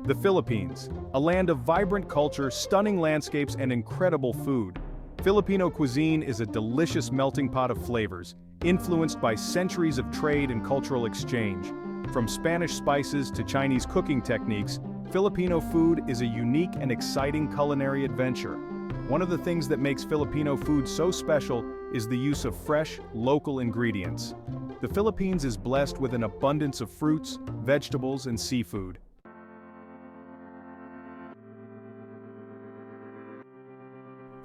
The Philippines, a land of vibrant culture, stunning landscapes, and incredible food. Filipino cuisine is a delicious melting pot of flavors, influenced by centuries of trade and cultural exchange. From Spanish spices to Chinese cooking techniques, Filipino food is a unique and exciting culinary adventure. One of the things that makes Filipino food so special is the use of fresh, local ingredients. The Philippines is blessed with an abundance of fruits, vegetables, and seafood.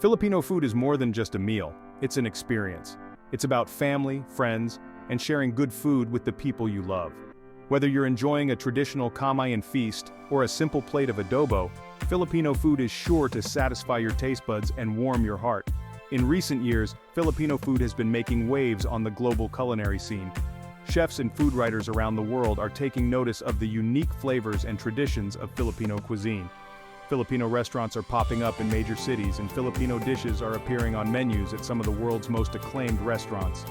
Filipino food is more than just a meal, it's an experience. It's about family, friends, and sharing good food with the people you love. Whether you're enjoying a traditional kamayan feast or a simple plate of adobo, Filipino food is sure to satisfy your taste buds and warm your heart. In recent years, Filipino food has been making waves on the global culinary scene. Chefs and food writers around the world are taking notice of the unique flavors and traditions of Filipino cuisine. Filipino restaurants are popping up in major cities, and Filipino dishes are appearing on menus at some of the world's most acclaimed restaurants.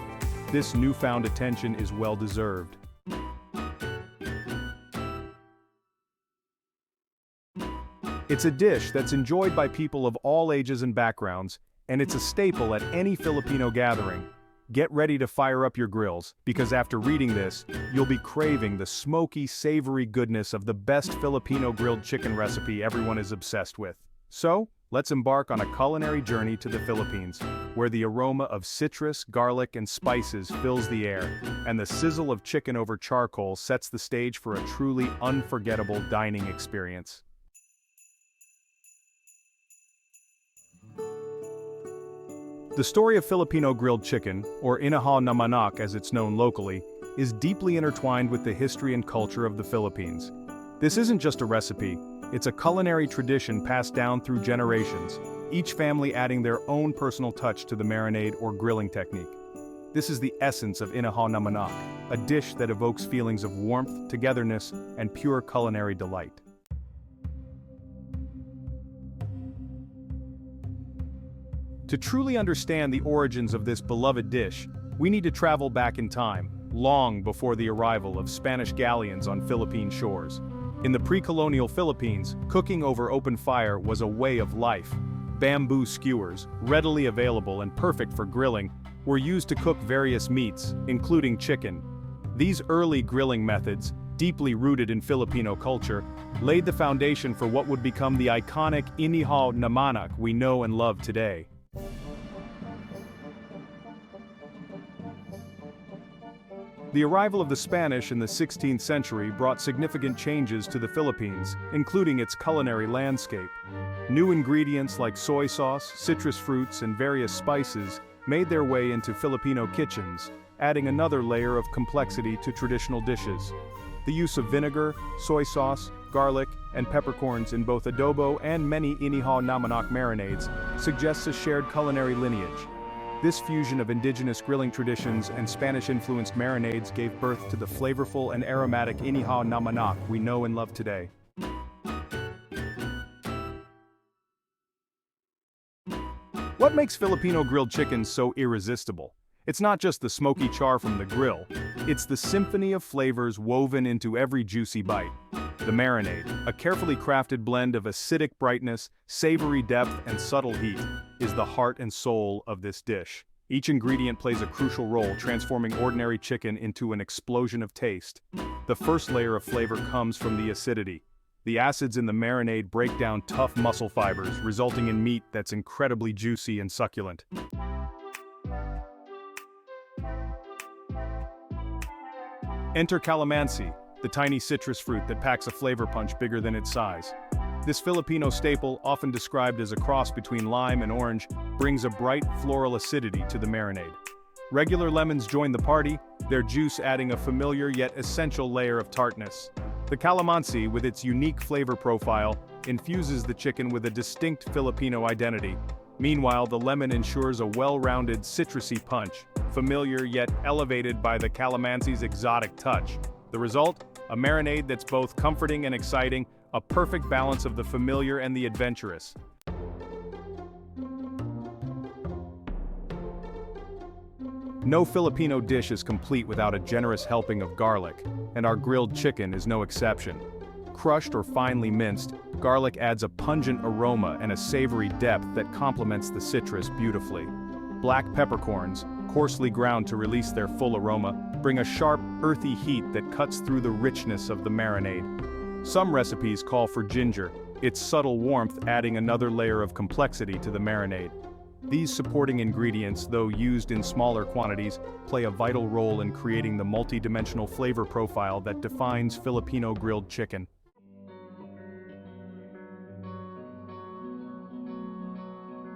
This newfound attention is well-deserved. It's a dish that's enjoyed by people of all ages and backgrounds, and it's a staple at any Filipino gathering. Get ready to fire up your grills, because after reading this, you'll be craving the smoky, savory goodness of the best Filipino grilled chicken recipe everyone is obsessed with. So, let's embark on a culinary journey to the Philippines, where the aroma of citrus, garlic, and spices fills the air, and the sizzle of chicken over charcoal sets the stage for a truly unforgettable dining experience. The story of Filipino grilled chicken, or inihaw na manok as it's known locally, is deeply intertwined with the history and culture of the Philippines. This isn't just a recipe, it's a culinary tradition passed down through generations, each family adding their own personal touch to the marinade or grilling technique. This is the essence of inihaw na manok, a dish that evokes feelings of warmth, togetherness, and pure culinary delight. To truly understand the origins of this beloved dish, we need to travel back in time, long before the arrival of Spanish galleons on Philippine shores. In the pre-colonial Philippines, cooking over open fire was a way of life. Bamboo skewers, readily available and perfect for grilling, were used to cook various meats, including chicken. These early grilling methods, deeply rooted in Filipino culture, laid the foundation for what would become the iconic inihaw na manok we know and love today. The arrival of the Spanish in the 16th century brought significant changes to the Philippines, including its culinary landscape. New ingredients like soy sauce, citrus fruits, and various spices made their way into Filipino kitchens, adding another layer of complexity to traditional dishes. The use of vinegar, soy sauce, garlic, and peppercorns in both adobo and many inihaw na manok marinades suggests a shared culinary lineage. This fusion of indigenous grilling traditions and Spanish-influenced marinades gave birth to the flavorful and aromatic inihaw na manok we know and love today. What makes Filipino grilled chicken so irresistible? It's not just the smoky char from the grill, it's the symphony of flavors woven into every juicy bite. The marinade, a carefully crafted blend of acidic brightness, savory depth, and subtle heat, is the heart and soul of this dish. Each ingredient plays a crucial role, transforming ordinary chicken into an explosion of taste. The first layer of flavor comes from the acidity. The acids in the marinade break down tough muscle fibers, resulting in meat that's incredibly juicy and succulent. Enter calamansi, the tiny citrus fruit that packs a flavor punch bigger than its size. This Filipino staple, often described as a cross between lime and orange, brings a bright floral acidity to the marinade. Regular lemons join the party, their juice adding a familiar yet essential layer of tartness. The calamansi, with its unique flavor profile, infuses the chicken with a distinct Filipino identity. Meanwhile, the lemon ensures a well-rounded, citrusy punch, familiar yet elevated by the calamansi's exotic touch. The result? A marinade that's both comforting and exciting, a perfect balance of the familiar and the adventurous. No Filipino dish is complete without a generous helping of garlic, and our grilled chicken is no exception. crushed or finely minced, garlic adds a pungent aroma and a savory depth that complements the citrus beautifully. Black peppercorns, coarsely ground to release their full aroma, bring a sharp, earthy heat that cuts through the richness of the marinade. Some recipes call for ginger, its subtle warmth adding another layer of complexity to the marinade. These supporting ingredients, though used in smaller quantities, play a vital role in creating the multi-dimensional flavor profile that defines Filipino grilled chicken.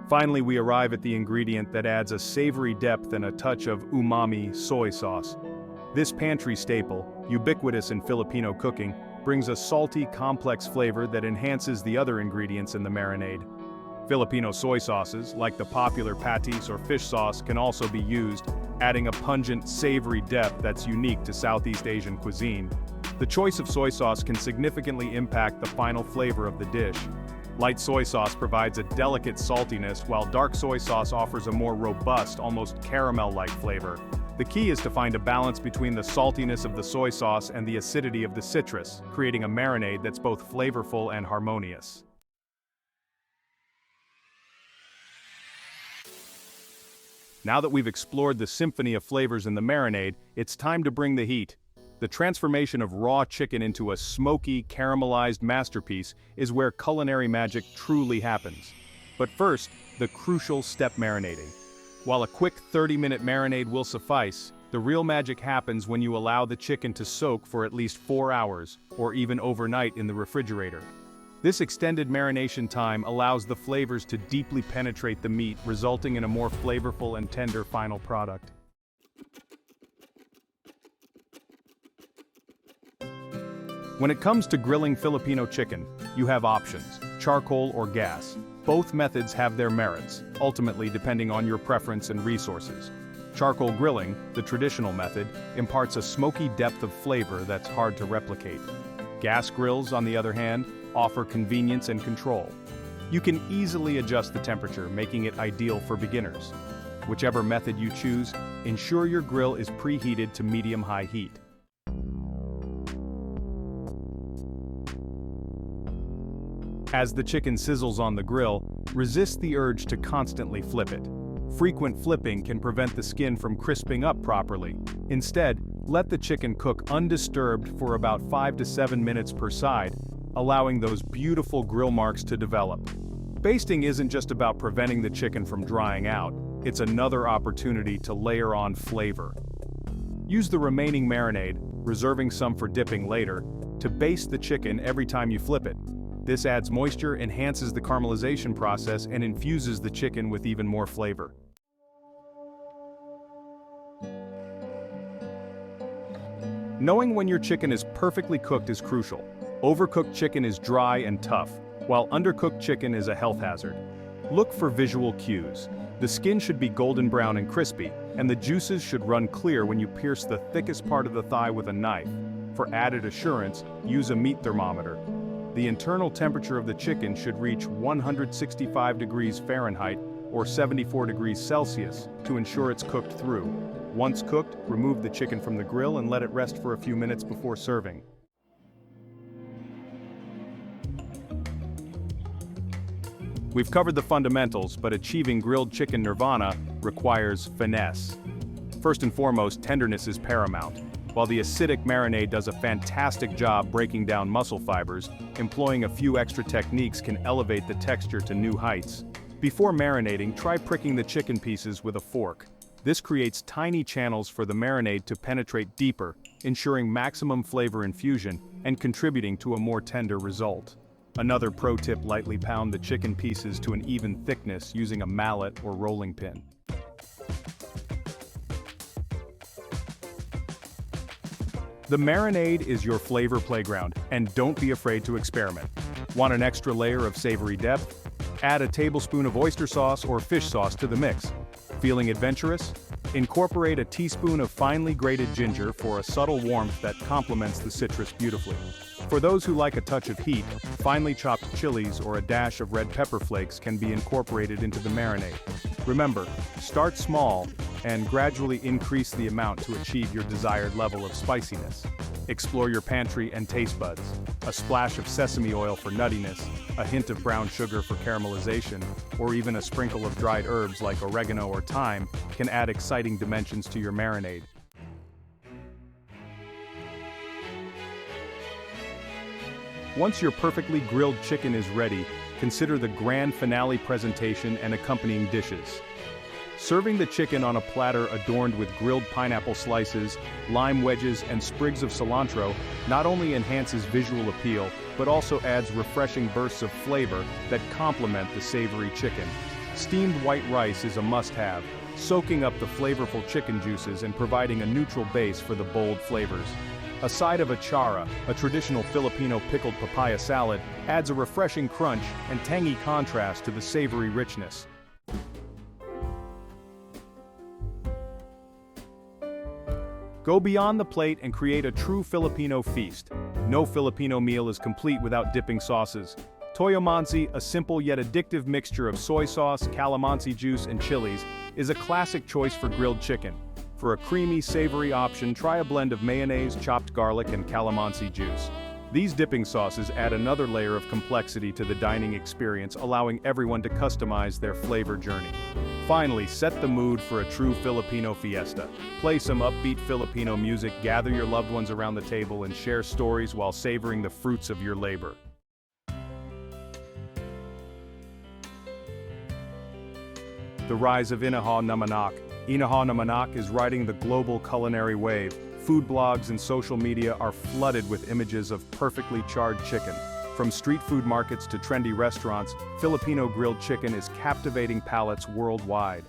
Finally, we arrive at the ingredient that adds a savory depth and a touch of umami: soy sauce. This pantry staple, ubiquitous in Filipino cooking, brings a salty, complex flavor that enhances the other ingredients in the marinade. Filipino soy sauces, like the popular patis or fish sauce, can also be used, adding a pungent, savory depth that's unique to Southeast Asian cuisine. The choice of soy sauce can significantly impact the final flavor of the dish. Light soy sauce provides a delicate saltiness, while dark soy sauce offers a more robust, almost caramel-like flavor. The key is to find a balance between the saltiness of the soy sauce and the acidity of the citrus, creating a marinade that's both flavorful and harmonious. Now that we've explored the symphony of flavors in the marinade, it's time to bring the heat. The transformation of raw chicken into a smoky, caramelized masterpiece is where culinary magic truly happens. But first, the crucial step: marinating. While a quick 30-minute marinade will suffice, the real magic happens when you allow the chicken to soak for at least 4 hours, or even overnight in the refrigerator. This extended marination time allows the flavors to deeply penetrate the meat, resulting in a more flavorful and tender final product. When it comes to grilling Filipino chicken, you have options: charcoal or gas. Both methods have their merits, ultimately depending on your preference and resources. Charcoal grilling, the traditional method, imparts a smoky depth of flavor that's hard to replicate. Gas grills, on the other hand, offer convenience and control. You can easily adjust the temperature, making it ideal for beginners. Whichever method you choose, ensure your grill is preheated to medium-high heat. As the chicken sizzles on the grill, resist the urge to constantly flip it. Frequent flipping can prevent the skin from crisping up properly. Instead, let the chicken cook undisturbed for about 5 to 7 minutes per side, allowing those beautiful grill marks to develop. Basting isn't just about preventing the chicken from drying out, it's another opportunity to layer on flavor. Use the remaining marinade, reserving some for dipping later, to baste the chicken every time you flip it. This adds moisture, enhances the caramelization process, and infuses the chicken with even more flavor. Knowing when your chicken is perfectly cooked is crucial. Overcooked chicken is dry and tough, while undercooked chicken is a health hazard. Look for visual cues. The skin should be golden brown and crispy, and the juices should run clear when you pierce the thickest part of the thigh with a knife. For added assurance, use a meat thermometer. The internal temperature of the chicken should reach 165 degrees Fahrenheit or 74 degrees Celsius to ensure it's cooked through. Once cooked, remove the chicken from the grill and let it rest for a few minutes before serving. We've covered the fundamentals, but achieving grilled chicken nirvana requires finesse. First and foremost, tenderness is paramount. While the acidic marinade does a fantastic job breaking down muscle fibers, employing a few extra techniques can elevate the texture to new heights. Before marinating, try pricking the chicken pieces with a fork. This creates tiny channels for the marinade to penetrate deeper, ensuring maximum flavor infusion and contributing to a more tender result. Another pro tip: lightly pound the chicken pieces to an even thickness using a mallet or rolling pin. The marinade is your flavor playground, and don't be afraid to experiment. Want an extra layer of savory depth? Add a tablespoon of oyster sauce or fish sauce to the mix. Feeling adventurous? Incorporate a teaspoon of finely grated ginger for a subtle warmth that complements the citrus beautifully. For those who like a touch of heat, finely chopped chilies or a dash of red pepper flakes can be incorporated into the marinade. Remember, start small, and gradually increase the amount to achieve your desired level of spiciness. Explore your pantry and taste buds. A splash of sesame oil for nuttiness, a hint of brown sugar for caramelization, or even a sprinkle of dried herbs like oregano or thyme can add exciting dimensions to your marinade. Once your perfectly grilled chicken is ready, consider the grand finale presentation and accompanying dishes. Serving the chicken on a platter adorned with grilled pineapple slices, lime wedges, and sprigs of cilantro not only enhances visual appeal, but also adds refreshing bursts of flavor that complement the savory chicken. Steamed white rice is a must-have, soaking up the flavorful chicken juices and providing a neutral base for the bold flavors. A side of achara, a traditional Filipino pickled papaya salad, adds a refreshing crunch and tangy contrast to the savory richness. Go beyond the plate and create a true Filipino feast. No Filipino meal is complete without dipping sauces. Toyo mansi, a simple yet addictive mixture of soy sauce, calamansi juice, and chilies, is a classic choice for grilled chicken. For a creamy, savory option, try a blend of mayonnaise, chopped garlic, and calamansi juice. These dipping sauces add another layer of complexity to the dining experience, allowing everyone to customize their flavor journey. Finally, set the mood for a true Filipino fiesta. Play some upbeat Filipino music, gather your loved ones around the table, and share stories while savoring the fruits of your labor. The rise of inihaw na manok. Inihaw na manok is riding the global culinary wave. Food blogs and social media are flooded with images of perfectly charred chicken. From street food markets to trendy restaurants, Filipino grilled chicken is captivating palates worldwide.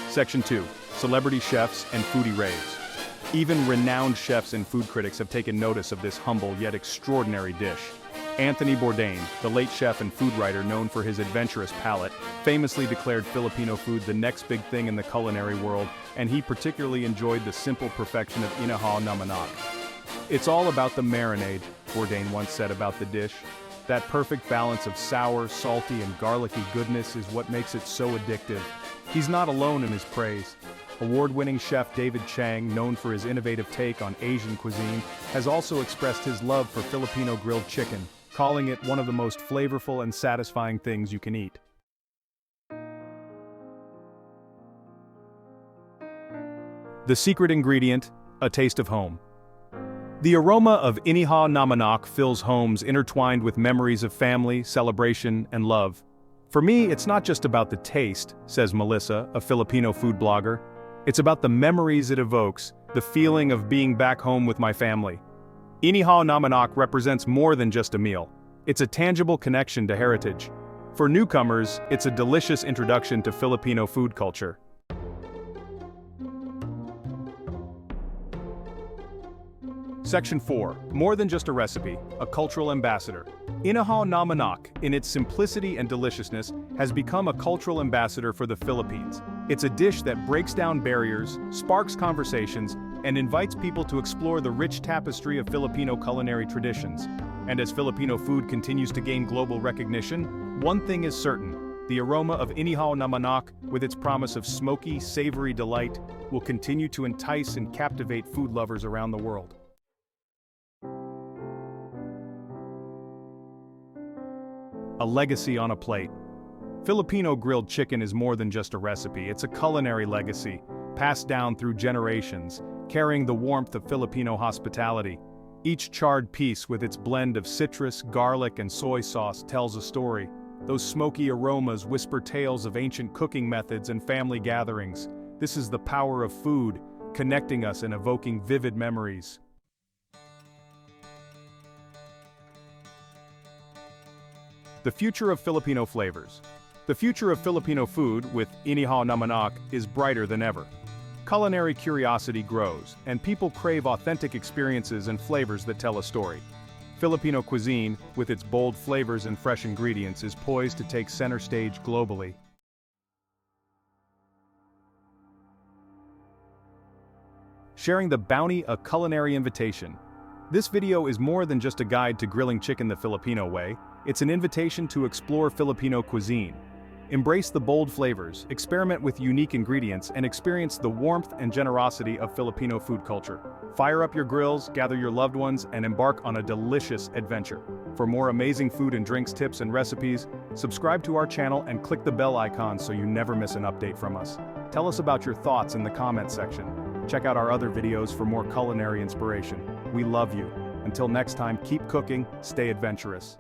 Section 2. Celebrity chefs and foodie raves. Even renowned chefs and food critics have taken notice of this humble yet extraordinary dish. Anthony Bourdain, the late chef and food writer known for his adventurous palate, famously declared Filipino food the next big thing in the culinary world, and he particularly enjoyed the simple perfection of inihaw na manok. "It's all about the marinade," Bourdain once said about the dish. "That perfect balance of sour, salty, and garlicky goodness is what makes it so addictive." He's not alone in his praise. Award-winning chef David Chang, known for his innovative take on Asian cuisine, has also expressed his love for Filipino grilled chicken, calling it one of the most flavorful and satisfying things you can eat. The secret ingredient, a taste of home. The aroma of inihaw na manok fills homes intertwined with memories of family, celebration, and love. For me, it's not just about the taste, says Melissa, a Filipino food blogger. It's about the memories it evokes, the feeling of being back home with my family. Inihaw na manok represents more than just a meal. It's a tangible connection to heritage. For newcomers, it's a delicious introduction to Filipino food culture. Section 4. More than just a recipe, a cultural ambassador. Inihaw na manok, in its simplicity and deliciousness, has become a cultural ambassador for the Philippines. It's a dish that breaks down barriers, sparks conversations, and invites people to explore the rich tapestry of Filipino culinary traditions. And as Filipino food continues to gain global recognition, one thing is certain: the aroma of inihaw na manok, with its promise of smoky, savory delight, will continue to entice and captivate food lovers around the world. A legacy on a plate. Filipino grilled chicken is more than just a recipe, it's a culinary legacy, passed down through generations, carrying the warmth of Filipino hospitality. Each charred piece with its blend of citrus, garlic, and soy sauce tells a story. Those smoky aromas whisper tales of ancient cooking methods and family gatherings. This is the power of food, connecting us and evoking vivid memories. The future of Filipino flavors. The future of Filipino food, with inihaw na manok, is brighter than ever. Culinary curiosity grows, and people crave authentic experiences and flavors that tell a story. Filipino cuisine, with its bold flavors and fresh ingredients, is poised to take center stage globally. Sharing the bounty, a culinary invitation. This video is more than just a guide to grilling chicken the Filipino way, it's an invitation to explore Filipino cuisine. Embrace the bold flavors, experiment with unique ingredients, and experience the warmth and generosity of Filipino food culture. Fire up your grills, gather your loved ones, and embark on a delicious adventure. For more amazing food and drinks tips and recipes, subscribe to our channel and click the bell icon so you never miss an update from us. Tell us about your thoughts in the comment section. Check out our other videos for more culinary inspiration. We love you. Until next time, keep cooking, stay adventurous.